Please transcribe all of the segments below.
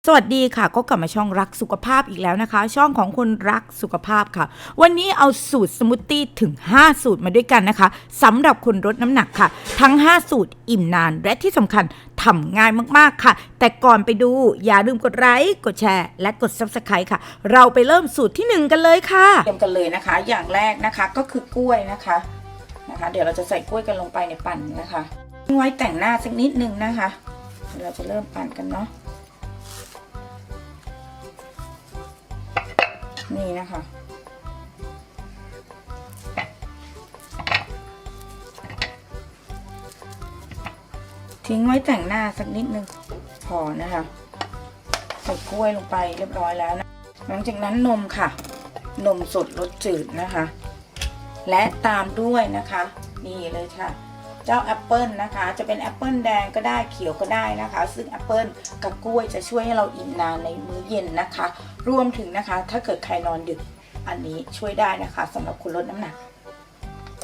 สวัสดีค่ะก็กลับมาช่องรักสุขภาพอีกแล้วนะคะช่องของคนรักสุขภาพค่ะวันนี้เอาสูตรสมูทตี้ถึง5สูตรมาด้วยกันนะคะสำหรับคนลดน้ำหนักค่ะทั้ง5สูตรอิ่มนานและที่สำคัญทำง่ายมากๆค่ะแต่ก่อนไปดูอย่าลืมกดไลค์กดแชร์และกด Subscribe ค่ะเราไปเริ่มสูตรที่1กันเลยค่ะเริ่มกันเลยนะคะอย่างแรกนะคะก็คือกล้วยนะคะเดี๋ยวเราจะใส่กล้วยกันลงไปในปั่นนะคะไว้แต่งหน้าสักนิดนึงนะคะเราจะเริ่มปั่นกันเนาะนี่นะคะทิ้งไว้แต่งหน้าสักนิดนึงพอนะคะใส่กล้วยลงไปเรียบร้อยแล้วนะหลังจากนั้นนมค่ะนมสดรสจืดนะคะและตามด้วยนะคะนี่เลยค่ะเจ้าแอปเปิลนะคะจะเป็นแอปเปิลแดงก็ได้เขียวก็ได้นะคะซึ่งแอปเปิลกับกล้วยจะช่วยให้เราอิ่มนานในมื้อเย็นนะคะรวมถึงนะคะถ้าเกิดใครนอนดึกอันนี้ช่วยได้นะคะสำหรับคนลดน้ำหนัก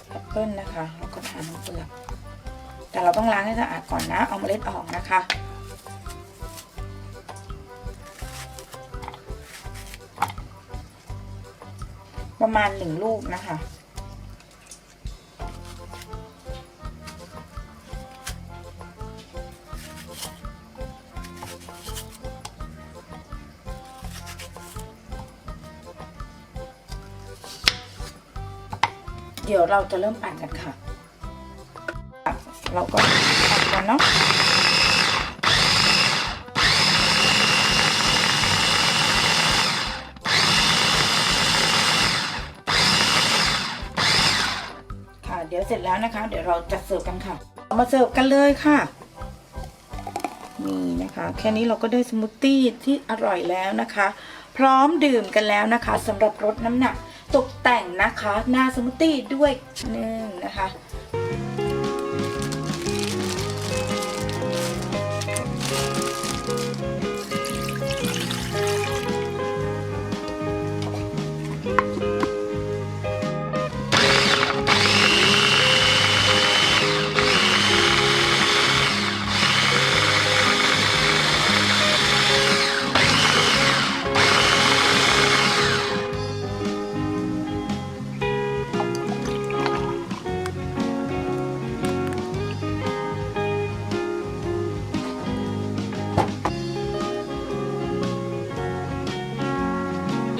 แอปเปิลนะคะแล้วก็ทานเปลือกแต่เราต้องล้างให้สะอาดก่อนนะเอาเมล็ดออกนะคะประมาณ1ลูกนะคะเดี๋ยวเราจะเริ่มปั่นกันค่ะเราก็ปั่นกันเนาะค่ะเดี๋ยวเสร็จแล้วนะคะเดี๋ยวเราจะเสิร์ฟกันค่ะมาเสิร์ฟกันเลยค่ะนี่นะคะแค่นี้เราก็ได้สมูทตี้ที่อร่อยแล้วนะคะพร้อมดื่มกันแล้วนะคะสำหรับลดน้ำหนักตกแต่งนะคะหน้าสมูทตี้ด้วยนึ่งนะคะ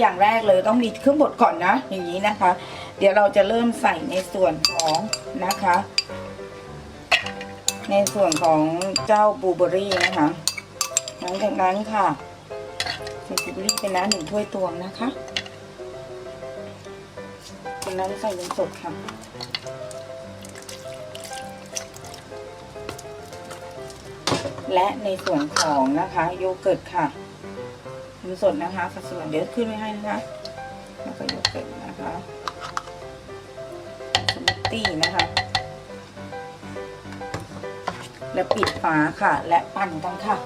อย่างแรกเลยต้องมีเครื่องบดก่อนนะอย่างนี้นะคะเดี๋ยวเราจะเริ่มใส่ในส่วนของนะคะในส่วนของเจ้าบลูเบอร์รี่นะคะหลังจากนั้นค่ะใส่บลูเบอร์รี่ไปนะ1 ถ้วยตวงนะคะจากนั้นใส่นมสดค่ะและในส่วนของนะคะโยเกิร์ตค่ะนมสดนะคะสัดส่วนเดี๋ยวขึ้นไว้ให้นะคะแล้วก็โยเกิร์ตนะคะสมูทตี้นะคะและปิดฝาค่ะและปั่นกันค่ะ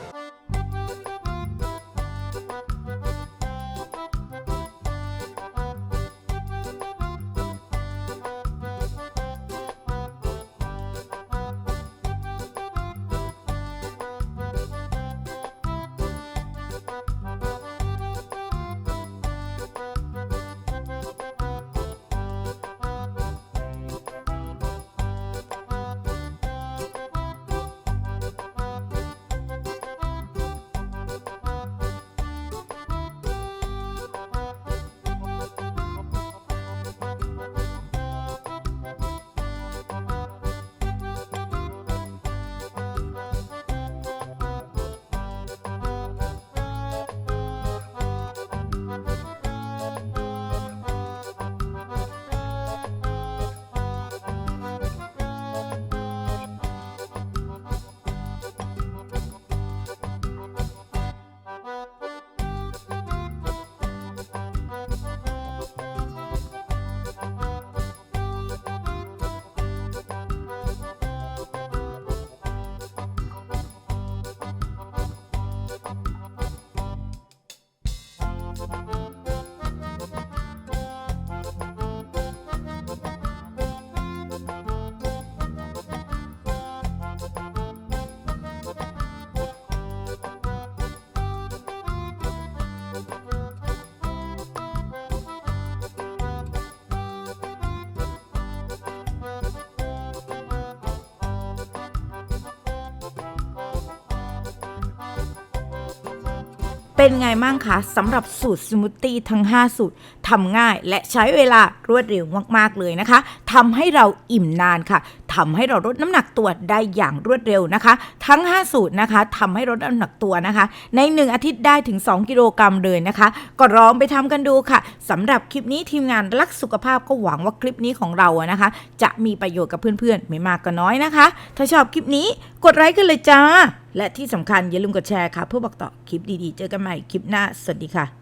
เป็นไงมั่งคะสำหรับสูตรสมูทตี้ทั้ง5สูตรทำง่ายและใช้เวลารวดเร็วมากๆเลยนะคะทำให้เราอิ่มนานค่ะทำให้เราลดน้ำหนักตัวได้อย่างรวดเร็วนะคะทั้ง5สูตรนะคะทำให้ลดน้ำหนักตัวนะคะใน1อาทิตย์ได้ถึง2กิโลกรัมเลยนะคะก็ลองไปทำกันดูค่ะสำหรับคลิปนี้ทีมงานรักสุขภาพก็หวังว่าคลิปนี้ของเรานะคะจะมีประโยชน์กับเพื่อนๆไม่มากก็น้อยนะคะถ้าชอบคลิปนี้กดไลค์กันเลยจ้าและที่สำคัญอย่าลืมกดแชร์ค่ะเพื่อบอกต่อคลิปดีๆเจอกันใหม่คลิปหน้าสวัสดีค่ะ